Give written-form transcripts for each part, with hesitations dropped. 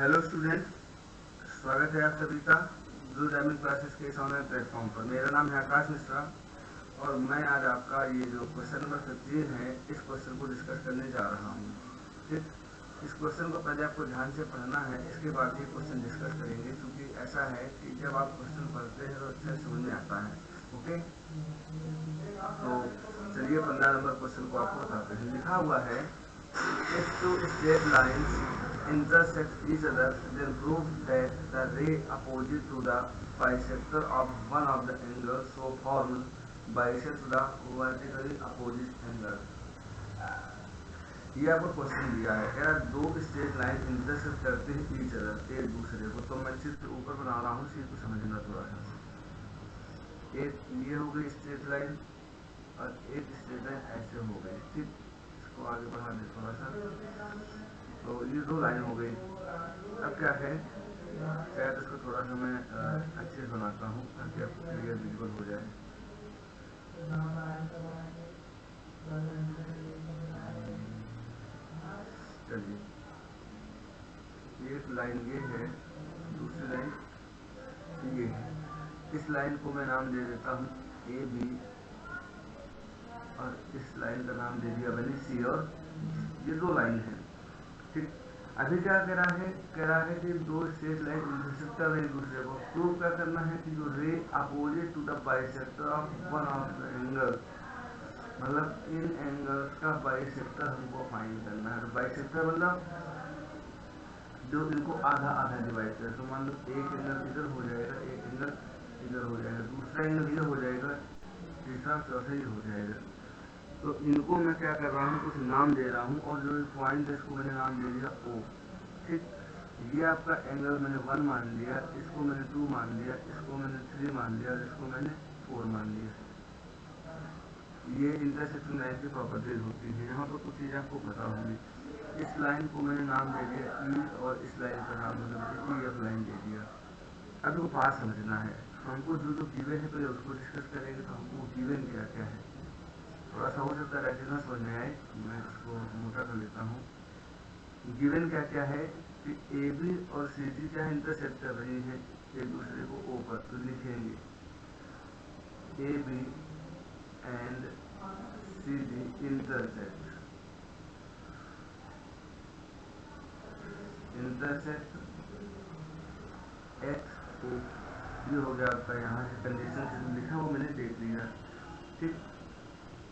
Hello student, स्वागत है आप सभी का ब्लू डायमंड क्लासेस के इस ऑनलाइन प्लेटफॉर्म पर। मेरा नाम है आकाश मिश्रा और मैं आज आपका ये जो क्वेश्चन नंबर 15 है इस क्वेश्चन को डिस्कस करने जा रहा हूँ। ठीक, इस क्वेश्चन को पहले आपको ध्यान से पढ़ना है, इसके बाद ये क्वेश्चन डिस्कस करेंगे, क्योंकि ऐसा है कि जब आप क्वेश्चन पढ़ते हैं तो अच्छा समझ में आता है। ओके, तो चलिए 15 नंबर क्वेश्चन को आपको बताते हैं। लिखा हुआ है, if two straight lines intersect each other, then prove that the ray opposite to the bisector of one of the angles so formed bisect the vertically opposite angle। ये आपको क्वेश्चन दिया है, कह रहा दो स्ट्रेट लाइन इंटरसेक्ट करते हैं each other, एक दूसरे को। तो मैं चित्र ऊपर बना रहा हूँ, इसी को समझना थोड़ा सा। एक ये हो गई स्ट्रेट लाइन और एक स्ट्रेट लाइन ऐसे हो गई। ठीक, इसको आगे बढ़ा दे थोड़ा सा। तो ये दो लाइन हो गई। अब क्या है, शायद इसको थोड़ा सा मैं अच्छे से बनाता हूँ ताकि आपको क्लियर विजुअल हो जाए। चलिए, एक लाइन ये है, दूसरी लाइन ये है। इस लाइन को मैं नाम दे देता हूँ ए बी, और इस लाइन का नाम दे दिया मैंने सी और जी। ये दो लाइन है। ठीक, अभी क्या कह रहा है कि दो स्ट्रेट लाइन इंटरसेक्ट कर रहे एक दूसरे को। प्रूव क्या करना है कि जो ray opposite to the bisector of one of the angle, मतलब इन एंगल्स का बाइसेक्टर हमको फाइंड करना है। तो बाइसेक्टर मतलब जो इनको आधा आधा डिवाइड करे। तो मान लो एक एंगल इधर हो जाएगा, एक एंगल इधर हो जाएगा, दूसरा एंगल इधर हो जाएगा, तीसरा चौथा ही हो जाएगा। तो इनको मैं क्या कर रहा हूँ, कुछ नाम दे रहा हूँ, और जो पॉइंट है इसको मैंने नाम दे दिया ओ। ठीक, ये आपका एंगल मैंने 1 मान लिया, इसको मैंने 2 मान लिया, इसको मैंने 3 मान लिया, और इसको मैंने 4 मान लिया। ये इंटरसेक्शन लाइन की प्रॉपर्टीज होती है। यहाँ पर कुछ चीज़ें आपको पता होंगी। इस लाइन को मैंने नाम दे दिया ई, और इस लाइन का नाम मैंने ई एफ लाइन दे दिया। अब वो बात समझना है, हमको जो जो गिवन है पहले उसको डिस्कस करेंगे। तो हमको गिवन क्या क्या है, थोड़ा सा हो सकता है ऐसे ना समझ में आए, मैं इसको मोटा कर लेता हूँ। गिवन क्या क्या है कि ए बी और सी डी क्या इंटरसेक्ट कर रही है एक दूसरे को ओ पर। तो लिखेंगे A B and C D intersect X O. ये हो गया आपका, यहाँ से कंडीशन लिखा वो मैंने देख लिया। ठीक,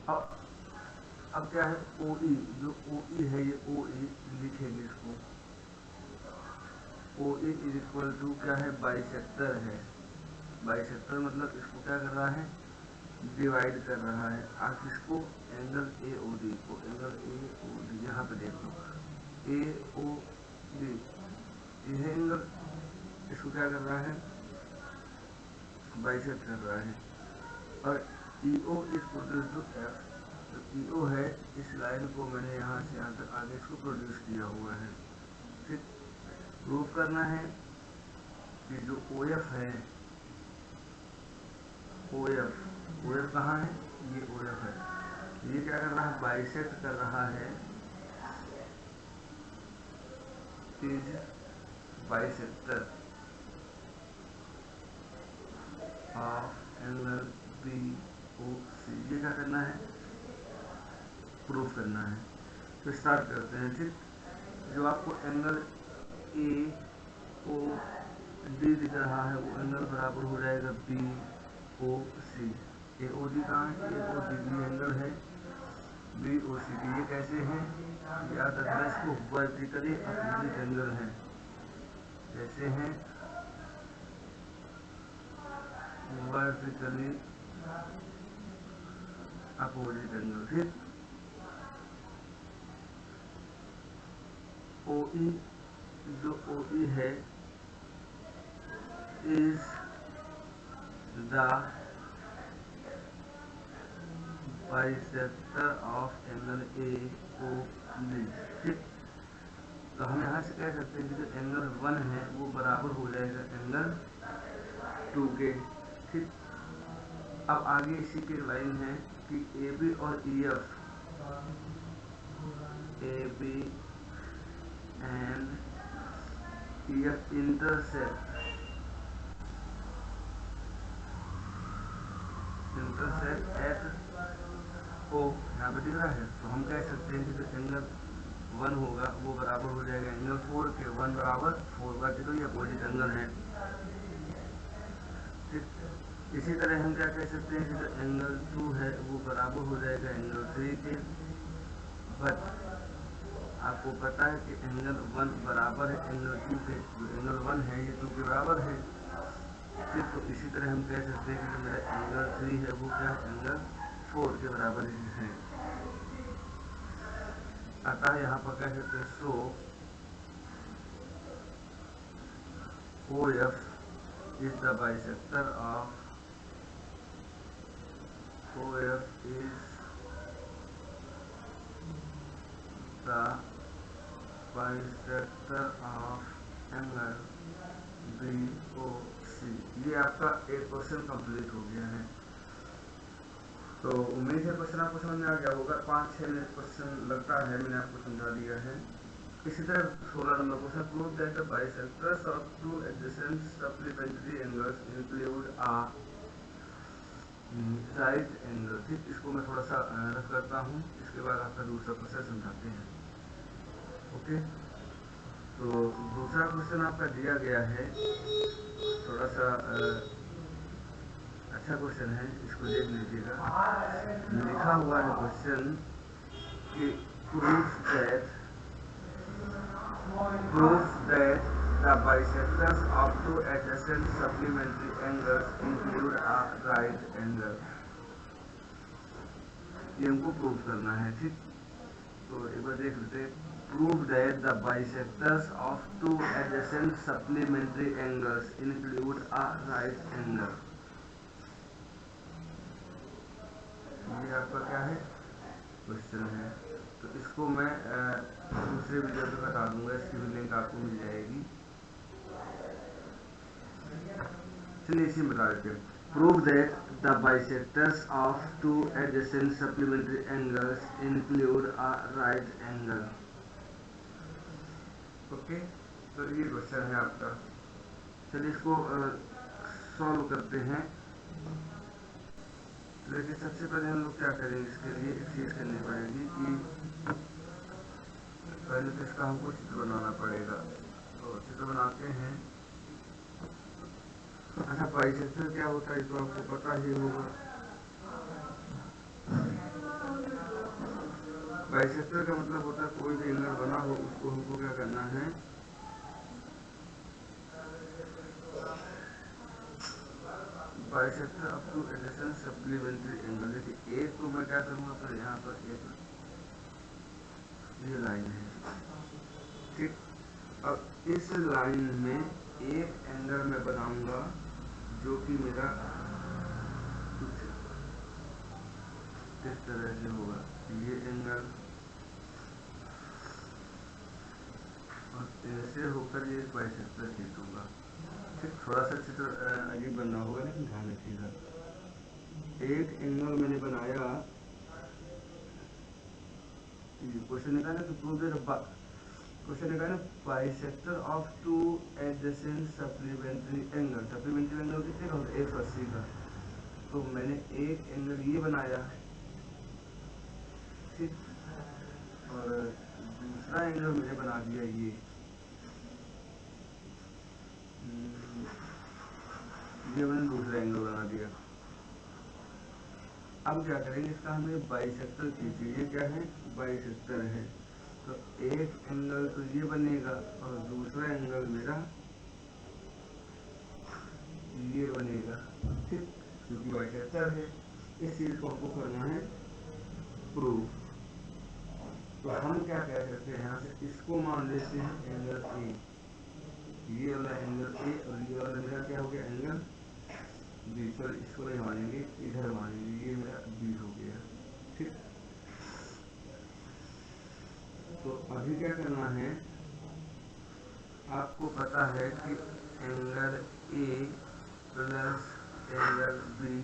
अब क्या है ओ ई, जो ओ ई है ये ओ ई लिखेंगे इसको। ओ ए इज इक्वल टू क्या है, बाइसेक्टर है। बाइसेक्टर मतलब इसको क्या कर रहा है, डिवाइड कर रहा है। आप इसको एंगल ए ओ डी को, एंगल ए ओ डी यहाँ पे देख लो, ए ओ डी यह एंगल, इसको क्या कर रहा है, बाइसेक्ट कर रहा है। और E O is produce to F. तो ई ओ है, इस लाइन को मैंने यहाँ से यहाँ तक आगे इसको प्रोड्यूस किया हुआ है। ठीक, प्रूफ करना है कि जो ओ एफ है, ओ एफ कहाँ है, ये ओ एफ है, ये क्या कर रहा है, बाइसेक्ट कर रहा है, is bisector of angle B O C. ये क्या करना है, प्रूफ करना है। तो स्टार्ट करते हैं। ठीक, जो आपको एंगल ए ओ डी दिख रहा है वो एंगल बराबर हो जाएगा बी ओ सी। ए ओ डी कहाँ है, ए ओ डी बी एंगल है, बी ओ सी डी। ये कैसे हैं, याद रखना इसको, वर्टिकली अपोजिट एंगल है। जैसे हैं वर्टिकली अपोजिट एंगल। ठीक, ओ ई, जो ओ ई है, is the bisector of angle A O D. ठीक, तो हम यहाँ से कह सकते हैं कि जो एंगल 1 है वो बराबर हो जाएगा एंगल 2 के। ठीक, अब आगे इसी की लाइन है कि ए बी और E F, A B and F intercept at O, यहाँ पे दिख रहा है, तो हम कह सकते हैं कि जो एंगल 1 होगा वो बराबर हो जाएगा एंगल 4 के। 1 बराबर 4 का, तो ये अपोजिट एंगल है। ठीक, इसी तरह हम क्या कह सकते हैं कि जो एंगल 2 है वो बराबर हो जाएगा एंगल 3 के। बट आपको पता है कि एंगल 1 बराबर है एंगल 2 के, जो एंगल 1 है ये 2 के बराबर है। ठीक, तो इसी तरह हम कह सकते हैं कि जो मेरा एंगल 3 है वो क्या है, एंगल 4 के बराबर है। अतः यहाँ पर कह सकते हैं सो OF is the bisector of OF is the bisector of angle BOC। ये आपका एक क्वेश्चन कंप्लीट हो गया है। तो उम्मीद है क्वेश्चन आपको समझ में आ गया होगा। 5-6 मिनट क्वेश्चन लगता है, मैंने आपको समझा दिया है। इसी तरह 16 number question, prove that the bisectors of two adjacent supplementary angles include a right angle. ठीक, इसको मैं थोड़ा सा रफ करता हूँ, इसके बाद आपका दूसरा क्वेश्चन समझाते हैं। ओके, तो दूसरा क्वेश्चन आपका दिया गया है, थोड़ा सा अच्छा क्वेश्चन है, इसको देख लीजिएगा। लिखा हुआ है क्वेश्चन कि proof that the bisectors of two adjacent supplementary angles include a right angle। ये हमको प्रूव करना है। ठीक, तो एक बार देख लेते हैं। Prove that the bisectors of two adjacent supplementary angles include a right angle. ये आपका क्या है, क्वेश्चन है। तो इसको मैं दूसरे वीडियो पे बता दूंगा, इसकी भी लिंक आपको मिल जाएगी। चलिए इसी में बता देते हैं। Prove that the bisectors of two adjacent supplementary angles include a right angle. Okay, तो ये क्वेश्चन है आपका। चलिए इसको सॉल्व करते हैं। लेकिन सबसे पहले हम लोग क्या करेंगे, इसके लिए एक चीज करनी पड़ेगी कि पहले तो इसका हमको चित्र बनाना पड़ेगा। तो चित्र बनाते हैं। अच्छा, बाइसेक्टर क्या होता है तो आपको पता ही होगा। बाइसेक्टर का मतलब होता है कोई भी एंगल बना हो उसको हमको क्या करना है, bisector up two adjacent supplementary angle. देखिए एक तो मैं क्या करूँगा, फिर यहाँ पर एक ये लाइन है। ठीक, अब इस लाइन में एक एंगल मैं बनाऊंगा जो कि मेरा कुछ इस तरह से होगा, ये एंगल और ऐसे होकर ये बाइसेक्टर खींचूंगा। ठीक, थोड़ा सा चित्र अजीब बनना होगा लेकिन ध्यान रखिएगा। एक एंगल मैंने बनाया, क्वेश्चन निकाला तो प्रूव दैट क्वेश्चन निकाला bisector of two adjacent supplementary angle. Supplementary angle कितने का होता है, 180 का। तो मैंने एक एंगल ये बनाया, ठीक, और दूसरा एंगल मैंने बना दिया ये मैंने दूसरा एंगल बना दिया। अब क्या करेंगे, इसका हमें बाइसेक्टर खींचिए। ये क्या है, बाइसेक्टर है। तो एक एंगल तो ये बनेगा और दूसरा एंगल मेरा ये बनेगा। ठीक, क्योंकि बाइसेक्टर है, इस चीज को हमको करना है प्रूफ। तो हम क्या कह सकते हैं, यहाँ से इसको मान लेते हैं एंगल ए, ये वाला एंगल ए, और ये वाला मेरा क्या हो गया, एंगल बी। सॉरी, इसको नहीं मानेंगे, इधर मानेंगे, ये मेरा बी हो गया। ठीक, तो अभी क्या करना है, आपको पता है कि angle A plus angle B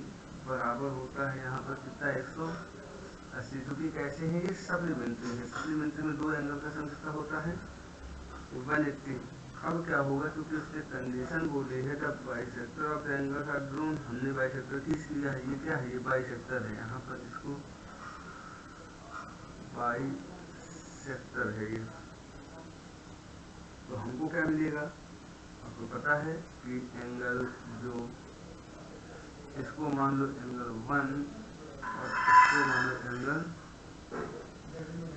बराबर होता है यहाँ पर कितना, 180। क्योंकि कैसे है, ये सप्लीमेंट्री है। सप्लीमेंट्री में दो एंगल का सम कितना होता है, 180। अब क्या होगा, क्योंकि उसने कंडीशन बोली है जब bisector of angles are drawn, हमने बाइसेक्टर खींच लिया है, ये क्या है, ये बाइसेक्टर है, यहाँ पर इसको बाइसेक्टर है ये, तो हमको क्या मिलेगा, आपको पता है कि एंगल जो इसको मान लो एंगल 1 और इसको मान लो एंगल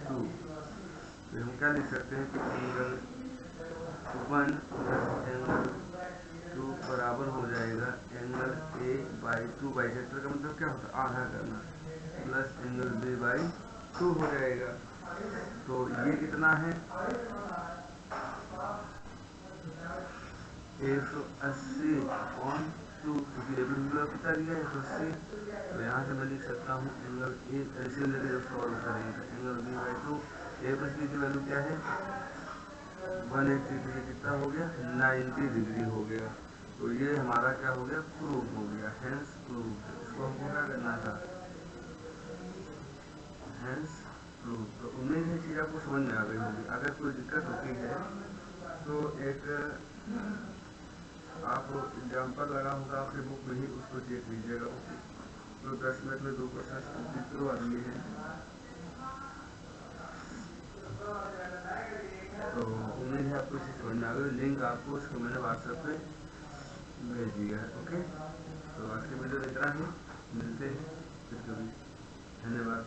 2, तो हम क्या लिख सकते हैं कि एंगल 1 प्लस एंगल 2 बराबर हो जाएगा एंगल ए बाई 2, बाइसेक्टर का मतलब क्या होता है, आधा करना, प्लस एंगल बी बाई 2 हो जाएगा। तो ये कितना है, 180/2, क्योंकि ए बी कितना दिया है 180, तो यहाँ से मैं लिख सकता हूँ एंगल ए, ऐसे लेके जब सॉल्व करेंगे तो angle B by 2, A plus B की वैल्यू क्या है 180 डिग्री, कितना हो गया 90 डिग्री हो गया। तो ये हमारा क्या हो गया, प्रूव हो गया, हेंस प्रूव। इसको हमको क्या करना था, हेंस प्रूव। तो उम्मीद है चीज़ आपको समझ में आ गई होगी। अगर कोई दिक्कत होती है तो एक आप एग्जाम्पल लगा होगा आपके बुक में ही, उसको देख लीजिएगा। तो 10 मिनट में 2 क्वेश्चन कंप्लीट करवा दिए हैं। तो उम्मीद है आपको इसे समझ में आ गई। लिंक आपको उसको मैंने व्हाट्सएप पे भेज दिया है। ओके, तो आज के वीडियो इतना ही, मिलते हैं फिर कभी, धन्यवाद।